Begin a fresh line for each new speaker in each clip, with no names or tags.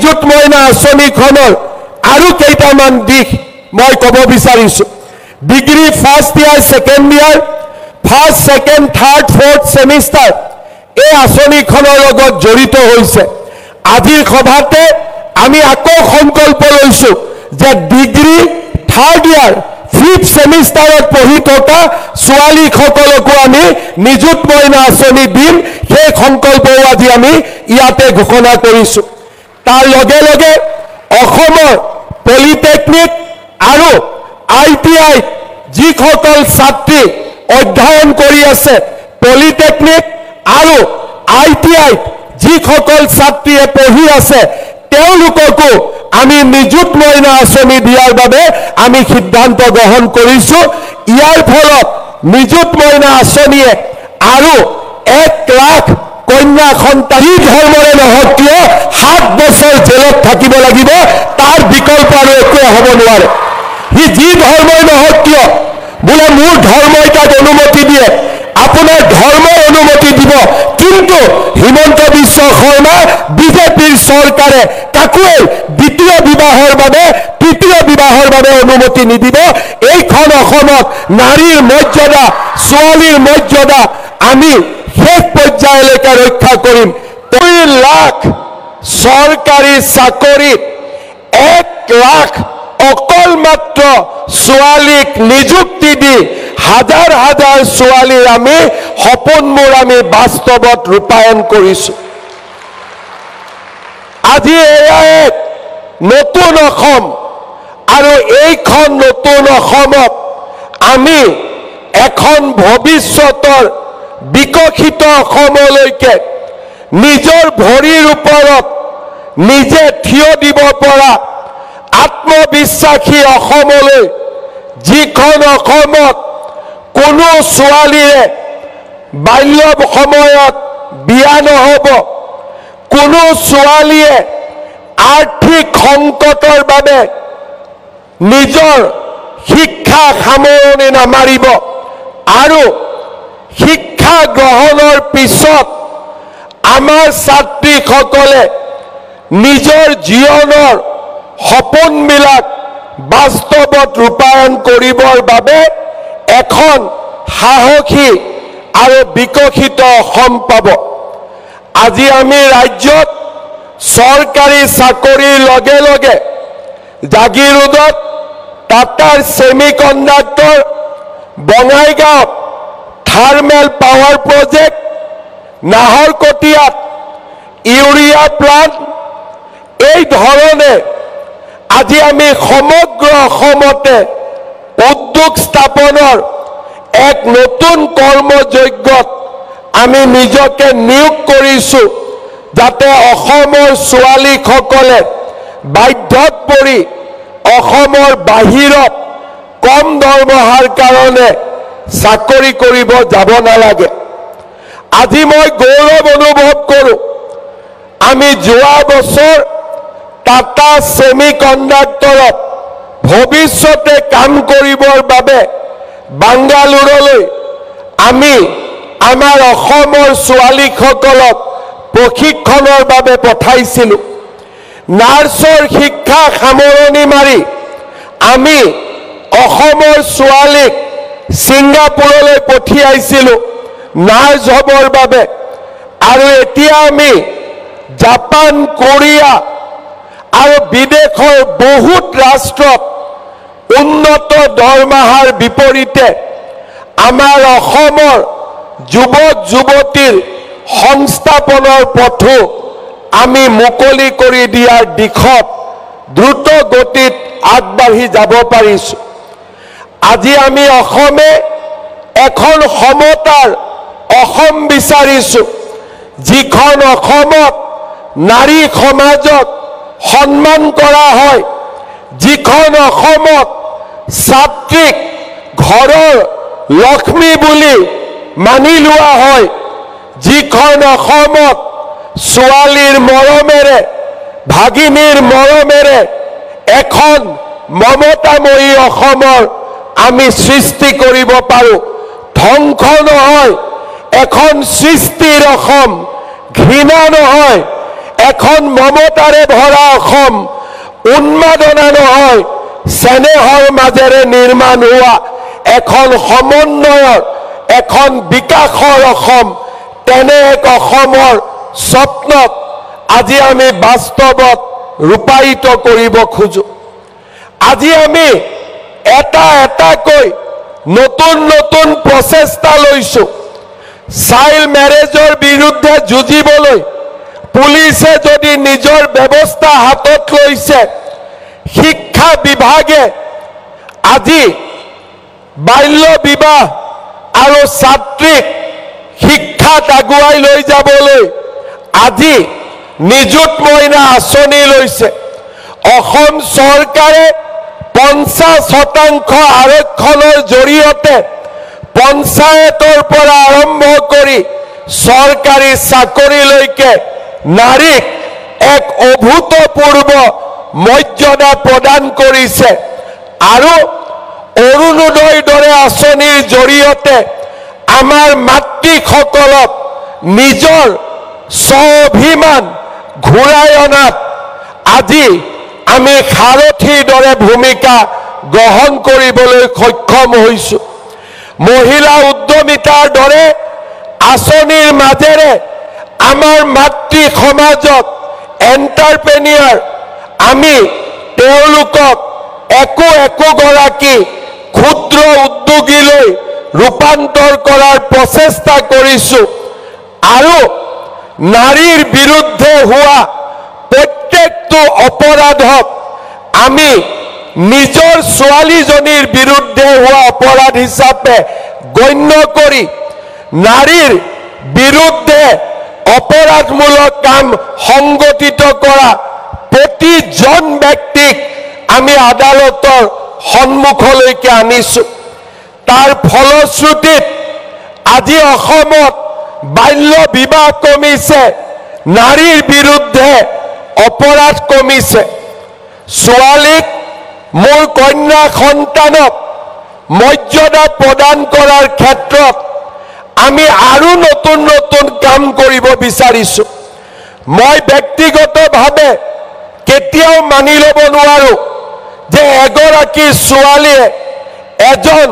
নিযুত মইনা আঁচনিখনৰ আৰু কেইটামান দিশ মই ক'ব বিচাৰিছোঁ। Degree first year second year first second third fourth semester এই আঁচনিখনৰ লগত জড়িত হৈছে। আজিৰ সভাতে আমি আকৌ সংকল্প লৈছোঁ যে ডিগ্ৰী থাৰ্ড ইয়াৰ ফিফ্থ ছেমিষ্টাৰত পঢ়ি থকা ছোৱালীসকলকো আমি নিযুত মইনা আঁচনি দিম। সেই সংকল্পও আজি আমি ইয়াতে ঘোষণা কৰিছোঁ। তাৰ লগে লগে অসমৰ পলিটেকনিক আৰু ITI যিসকল ছাত্ৰী অধ্যয়ন কৰি আছে, পলিটেকনিক আৰু ITI যিসকল ছাত্ৰীয়ে পঢ়ি আছে, তেওঁলোককো আমি নিযুত মইনা আঁচনি দিয়াৰ বাবে আমি সিদ্ধান্ত গ্ৰহণ কৰিছোঁ। ইয়াৰ ফলত নিযুত মইনা আঁচনিয়ে আৰু 1 লাখ কন্যা সন্তান ধৰ্মৰে নহওক কিয় 7 বছৰ জেলত থাকিব লাগিব, তাৰ বিকল্প আৰু একোৱে হ'ব নোৱাৰে। সি যি ধৰ্মই নহওক কিয়, বোলে মোৰ ধৰ্মই তাক অনুমতি দিয়ে, আপোনাৰ ধৰ্মৰ অনুমতি দিব, কিন্তু হিমন্ত বিশ্ব শৰ্মা বিজেপিৰ চৰকাৰে কাকোৱে দ্বিতীয় বিবাহৰ বাবে তৃতীয় বিবাহৰ বাবে অনুমতি নিদিব। এইখন অসমত নাৰীৰ মৰ্যাদা, ছোৱালীৰ মৰ্যাদা আমি শেষ পৰ্যায়লৈকে ৰক্ষা কৰিম। 2 লাখ চৰকাৰী চাকৰিত 1 লাখ অকল মাত্ৰ ছোৱালীক নিযুক্তি দি হাজাৰ হাজাৰ ছোৱালীৰ আমি সপোনবোৰ আমি বাস্তৱত ৰূপায়ণ কৰিছোঁ। আজি এয়া এক নতুন অসম, আৰু এইখন নতুন অসমত আমি এখন ভৱিষ্যতৰ বিকশিত অসমলৈকে নিজৰ ভৰিৰ ওপৰত নিজে থিয় দিব পৰা আত্মবিশ্বাসী অসমলৈ, যিখন অসমত কোনো ছোৱালীয়ে বাল্য সময়ত বিয়া নহ'ব, কোনো ছোৱালীয়ে আৰ্থিক সংকটৰ বাবে নিজৰ শিক্ষা সামৰণি নামাৰিব, আৰু শিক্ষা গ্ৰহণৰ পিছত আমাৰ ছাত্ৰীসকলে নিজৰ জীৱনৰ সপোনবিলাক বাস্তৱত ৰূপায়ণ কৰিবৰ বাবে এখন সাহসী আৰু বিকশিত অসম পাব। আজি আমি ৰাজ্যত চৰকাৰী চাকৰিৰ লগে লগে জাগিৰোডত টাটাৰ ছেমিকণ্ডাক্টৰ, বঙাইগাঁৱত থাৰ্মেল পাৱাৰ প্ৰজেক্ট, নাহৰকটীয়াত ইউৰিয়া প্লাণ্ট, এই ধৰণে আজি আমি সমগ্ৰ অসমতে উদ্যোগ স্থাপনৰ এক নতুন কৰ্মযজ্ঞত আমি নিজকে নিয়োগ কৰিছোঁ, যাতে অসমৰ ছোৱালীসকলে বাধ্যত পৰি অসমৰ বাহিৰত কম দৰমহাৰ কাৰণে চাকৰি কৰিব যাব নালাগে। আজি মই গৌৰৱ অনুভৱ কৰোঁ, আমি যোৱা বছৰ টাটা ছেমিকণ্ডাক্টৰত ভৱিষ্যতে কাম কৰিবৰ বাবে বাংগালুৰুলৈ আমি আমাৰ অসমৰ ছোৱালীসকলক প্ৰশিক্ষণৰ বাবে পঠাইছিলোঁ। নাৰ্ছৰ শিক্ষা সামৰণি মাৰি আমি অসমৰ ছোৱালীক ছিংগাপুৰলৈ পঠিয়াইছিলোঁ নাৰ্ছ হ'বৰ বাবে, আৰু এতিয়া আমি জাপান, কোৰিয়া আৰু বিদেশৰ বহুত ৰাষ্ট্ৰত উন্নত দৰমহাৰ বিপৰীতে আমাৰ অসমৰ যুৱক যুৱতীৰ সংস্থাপনৰ পথো আমি মুকলি কৰি দিয়াৰ দিশত দ্ৰুত গতিত আগবাঢ়ি যাব পাৰিছোঁ। আজি আমি অসমে এখন সমতাৰ অসম বিচাৰিছোঁ, যিখন অসমত নাৰী সমাজক সন্মান কৰা হয়, যিখন অসমত ছাত্ৰীক ঘৰৰ লক্ষ্মী বুলি মানি লোৱা হয়, যিখন অসমত ছোৱালীৰ মৰমেৰে, ভাগিনীৰ মৰমেৰে এখন মমতাময়ী অসমৰ আমি সৃষ্টি কৰিব পাৰোঁ। ধ্বংস নহয়, এখন সৃষ্টিৰ অসম, ঘৃণা নহয়, এখন মমতাৰে ভৰা অসম উন্মাদনা নহয়, চেনেহৰ মাজেৰে নিৰ্মাণ হোৱা এখন সমন্বয়ৰ, এখন বিকাশৰ অসম, তেনে এক অসমৰ স্বপ্নক আজি আমি বাস্তৱত ৰূপায়িত কৰিব খোজো। আজি আমি এটা এটাকৈ নতুন নতুন প্ৰচেষ্টা লৈছো। চাইল্ড মেৰেজৰ বিৰুদ্ধে যুঁজিবলৈ পুলিচে যদি নিজৰ ব্যৱস্থা হাতত লৈছে, শিক্ষা বিভাগে আজি বাল্য বিবাহ আৰু ছাত্ৰীক শিক্ষাত আগুৱাই লৈ যাবলৈ আজি নিযুত মইনা আঁচনি লৈছে। অসম চৰকাৰে 50% আৰক্ষণৰ জৰিয়তে পঞ্চায়তৰ পৰা আৰম্ভ কৰি চৰকাৰী চাকৰিলৈকে নাৰীক এক অভূতপূৰ্ব মৰ্যাদা প্ৰদান কৰিছে আৰু অৰুণোদয়ৰ দৰে আঁচনিৰ জৰিয়তে আমাৰ মাতৃসকলক নিজৰ স্বাভিমান ঘূৰাই অনাত আজি আমি সাৰথীৰ দৰে ভূমিকা গ্ৰহণ কৰিবলৈ সক্ষম হৈছো। মহিলা উদ্যমিতাৰ দৰে আঁচনিৰ মাজেৰে আমাৰ মাতৃ সমাজক এণ্টাৰপ্ৰেনিয়াৰ আমি তেওঁলোকক একোগৰাকী ক্ষুদ্ৰ উদ্যোগীলৈ ৰূপান্তৰ কৰাৰ প্ৰচেষ্টা কৰিছো আৰু নাৰীৰ বিৰুদ্ধে হোৱা প্ৰত্যেকটো অপৰাধক আমি নিজৰ ছোৱালীজনীৰ বিৰুদ্ধে হোৱা অপৰাধ হিচাপে গণ্য কৰি নাৰীৰ বিৰুদ্ধে অপৰাধমূলক কাম সংগঠিত কৰা প্ৰতিজন ব্যক্তিক আমি আদালতৰ সন্মুখলৈকে আনিছো। তাৰ ফলশ্ৰুতিত আজি অসমত বাল্য বিবাহ কমিছে, নাৰীৰ বিৰুদ্ধে অপৰাধ কমিছে। ছোৱালীক মোৰ কন্যা সন্তানক মৰ্যাদা প্ৰদান কৰাৰ ক্ষেত্ৰত আমি আৰু নতুন নতুন কাম কৰিব বিচাৰিছো। মই ব্যক্তিগতভাৱে কেতিয়াও মানি ল'ব নোৱাৰো যে এগৰাকী ছোৱালীয়ে এজন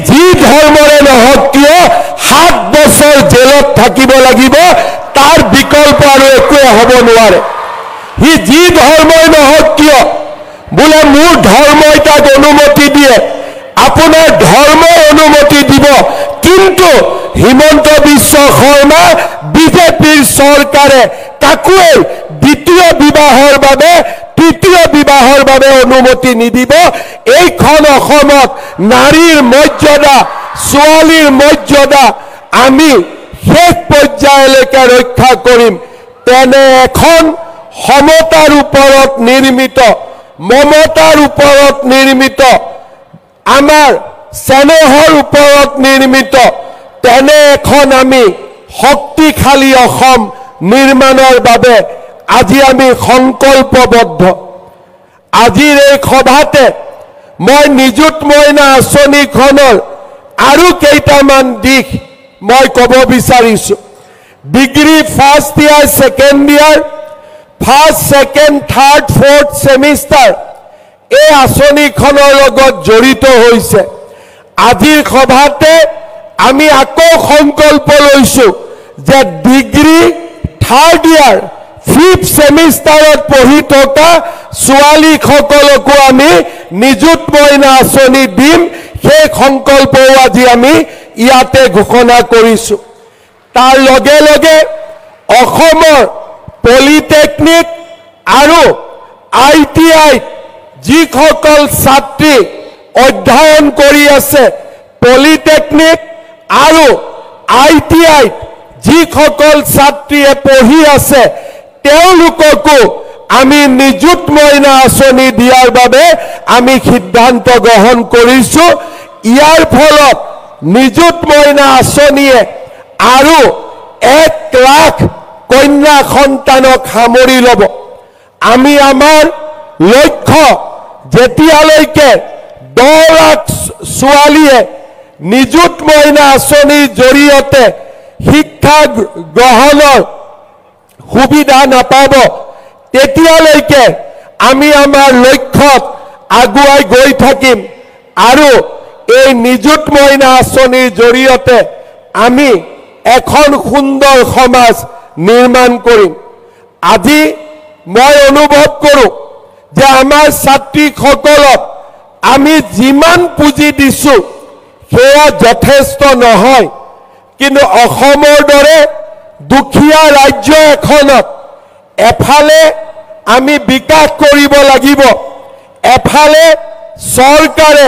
যি ধৰ্মৰে নহওক কিয় 7 বছৰ জেলত থাকিব লাগিব, তাৰ বিকল্প আৰু একোৱে হ'ব নোৱাৰে। সি যি ধৰ্মই নহওক কিয়, বোলে মোৰ ধৰ্মই তাক অনুমতি দিয়ে, আপোনাৰ ধৰ্মই অনুমতি দিব, কিন্তু হিমন্ত বিশ্ব শৰ্মা বিজেপিৰ চৰকাৰে কাকোৱে দ্বিতীয় বিবাহৰ বাবে, তৃতীয় বিবাহৰ বাবে অনুমতি নিদিব। এইখন অসমত নাৰীৰ মৰ্যাদা, ছোৱালীৰ মৰ্যাদা আমি শেষ পৰ্যায়লৈকে ৰক্ষা কৰিম। তেনে এখন সমতাৰ ওপৰত নিৰ্মিত, মমতাৰ ওপৰত নিৰ্মিত, আমাৰ চেনেহৰ ওপৰত নিৰ্মিত তেনে এখন আমি শক্তিশালী অসম নিৰ্মাণৰ বাবে আজি আমি সংকল্পবদ্ধ। আজিৰ এই সভাতে মই নিযুত মইনা আঁচনিখনৰ আৰু কেইটামান দিশ মই ক'ব বিচাৰিছো। Degree first year, second year, first, second, third, fourth semester এই আঁচনিখনৰ লগত জড়িত হৈছে। আজিৰ সভাতে আমি আকৌ সংকল্প লৈছো যে ডিগ্ৰী থাৰ্ড ইয়াৰ, ফিফ্থ ছেমিষ্টাৰত পঢ়ি থকা ছোৱালীসকলকো আমি নিযুত মইনা আঁচনি দিম। সেই সংকল্পও আজি আমি ইয়াতে ঘোষণা কৰিছো। তাৰ লগে লগে অসমৰ পলিটেকনিক আৰু ITI যিসকল ছাত্ৰী অধ্যয়ন কৰি আছে পলিটেকনিক আৰু ITI যিসকল ছাত্ৰীয়ে পঢ়ি আছে তেওঁলোককো আমি নিযুত মইনা আঁচনি দিয়াৰ বাবে আমি সিদ্ধান্ত গ্ৰহণ কৰিছো। ইয়াৰ ফলত নিযুত মইনা আঁচনিয়ে আৰু 1 লাখ কন্যা সন্তানক সামৰি ল'ব। আমি আমাৰ লক্ষ্য যেতিয়ালৈকে 10 লাখ ছোৱালীয়ে নিযুত মইনা আঁচনিৰ জৰিয়তে শিক্ষা গ্ৰহণৰ সুবিধা নাপাব তেতিয়ালৈকে আমি আমাৰ লক্ষ্যত আগুৱাই গৈ থাকিম আৰু এই নিযুত মইনা আঁচনিৰ জৰিয়তে আমি এখন সুন্দৰ সমাজ নিৰ্মাণ কৰিম। আজি মই অনুভৱ কৰোঁ যে আমাৰ ছাত্ৰীসকলক আমি যিমান পুঁজি দিছোঁ সেয়া যথেষ্ট নহয়, কিন্তু অসমৰ দৰে দুখীয়া ৰাজ্য এখনত এফালে আমি বিকাশ কৰিব লাগিব, এফালে চৰকাৰে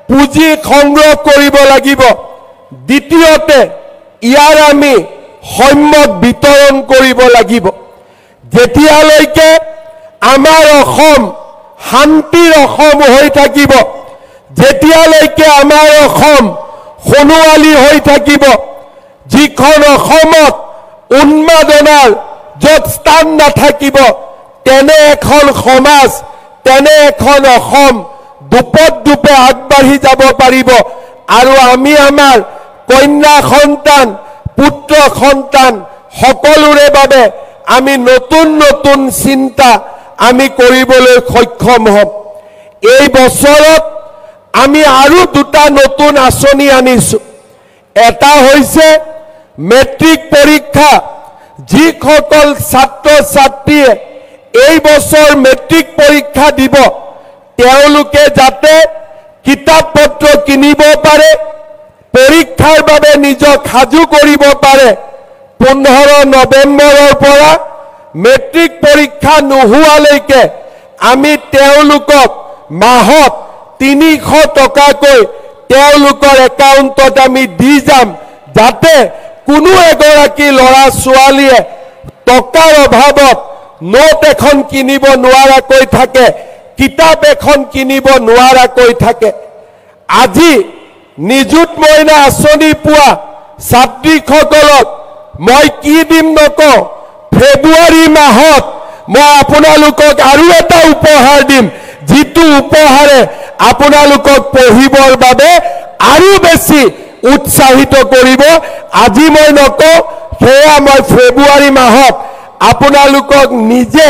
পুঁজি সংগ্ৰহ কৰিব লাগিব, দ্বিতীয়তে ইয়াৰ আমি সম্যক বিতৰণ কৰিব লাগিব। যেতিয়ালৈকে আমাৰ অসম শান্তিৰ অসম হৈ থাকিব, যেতিয়ালৈকে আমাৰ অসম সোণোৱালী হৈ থাকিব, যিখন অসমত উন্মাদনাৰ য'ত স্থান নাথাকিব, তেনে এখন সমাজ, তেনে এখন অসম দুপে আগবাঢ়ি যাব পাৰিব আৰু আমি আমাৰ কন্যা সন্তান পুত্ৰ সন্তান সকলোৰে বাবে আমি নতুন নতুন চিন্তা আমি কৰিবলৈ সক্ষম হ'ম। এই বছৰত আমি আৰু 2টা নতুন আঁচনি আনিছো। এটা হৈছে মেট্ৰিক পৰীক্ষা। যিসকল ছাত্ৰ ছাত্ৰীয়ে এই বছৰ মেট্ৰিক পৰীক্ষা দিব তেওঁলোকে যাতে কিতাপ পত্ৰ কিনিব পাৰে, পৰীক্ষাৰ বাবে নিজক সাজু কৰিব পাৰে। 15 নৱেম্বৰৰ পৰা মেট্ৰিক পৰীক্ষা নোহোৱালৈকে আমি তেওঁলোকক মাহত 300 টকাকৈ তেওঁলোকৰ একাউণ্টত আমি দি যাম, যাতে কোনো এগৰাকী ল'ৰা ছোৱালীয়ে টকাৰ অভাৱত নোট এখন কিনিব নোৱাৰাকৈ থাকে, কিতাপ এখন কিনিব নোৱাৰাকৈ থাকে। আজি নিযুত মইনা আঁচনি পোৱা ছাত্ৰীসকলক মই কি দিম নকওঁ, ফেব্ৰুৱাৰী মাহত মই আপোনালোকক আৰু এটা উপহাৰ দিম, যিটো উপহাৰে আপোনালোকক পঢ়িবৰ বাবে আৰু বেছি উৎসাহিত কৰিব। আজি মই নকওঁ, সেয়া মই ফেব্ৰুৱাৰী মাহত আপোনালোকক নিজে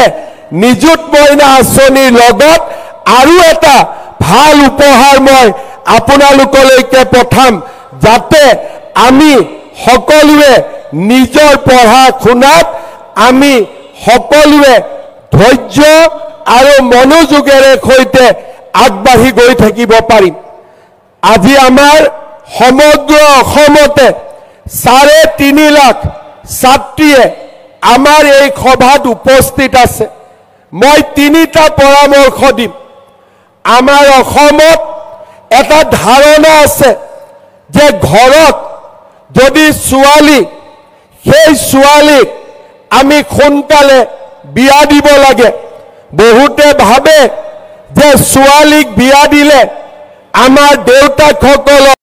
নিযুত মইনা আঁচনিৰ লগত আৰু এটা ভাল উপহাৰ মই আপোনালোকলৈকে পঠাম, যাতে আমি সকলোৱে নিজৰ পঢ়া শুনাত আমি সকলোৱে ধৈৰ্য আৰু মনোযোগেৰে সৈতে আগবাঢ়ি গৈ থাকিব পাৰিম। আজি আমাৰ সমগ্ৰ অসমতে 3.5 লাখ ছাত্ৰীয়ে আমাৰ এই সভাত উপস্থিত আছে। মই 3টা পৰামৰ্শ দিম। আমাৰ অসমত এটা ধাৰণা আছে যে ঘৰত যদি ছোৱালী, সেই ছোৱালীক আমি সোনকালে বিয়া দিব লাগে। বহুতে ভাবে যে ছোৱালীক বিয়া দিলে আমাৰ দেউতাকসকলক